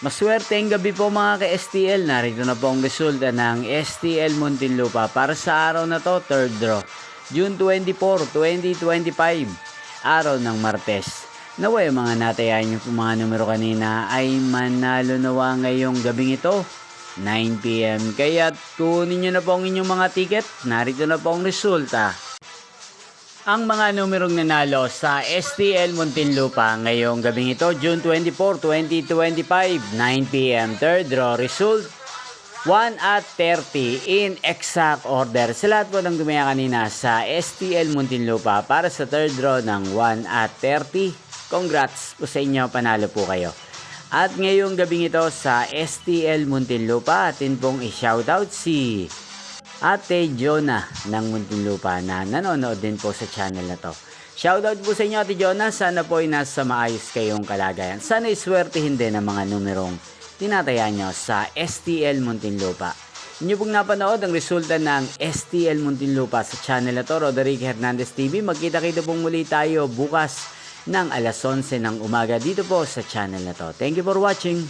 Maswerteng gabi po mga ka-STL. Narito na po ang resulta ng STL Muntinlupa para sa araw na to, third draw. June 24, 2025, araw ng Martes. Naway mga natayan nyo po mga numero kanina ay manalo nawa ngayong gabing ito, 9 PM. Kaya kunin nyo na po ang inyong mga ticket. Narito na po ang resulta. Ang mga numerong nanalo sa STL Muntinlupa ngayong gabing ito, June 24, 2025, 9 PM. Third draw result, 1 at 30 in exact order. Sa lahat po ng gumaya kanina sa STL Muntinlupa para sa third draw ng 1 at 30, congrats po sa inyo, panalo po kayo. At ngayong gabing ito sa STL Muntinlupa, atin pong i-shoutout si Ate Jonah ng Muntinlupa na nanonood din po sa channel na to. Shoutout po sa inyo Ate Jonah, sana po ay nasa maayos kayong kalagayan. Sana iswertihin din ang mga numerong tinataya nyo sa STL Muntinlupa. Inyo pong napanood ang resulta ng STL Muntinlupa sa channel na to, Roderick Hernandez TV. Magkita-kita pong muli tayo bukas ng alas 11 ng umaga dito po sa channel na to. Thank you for watching.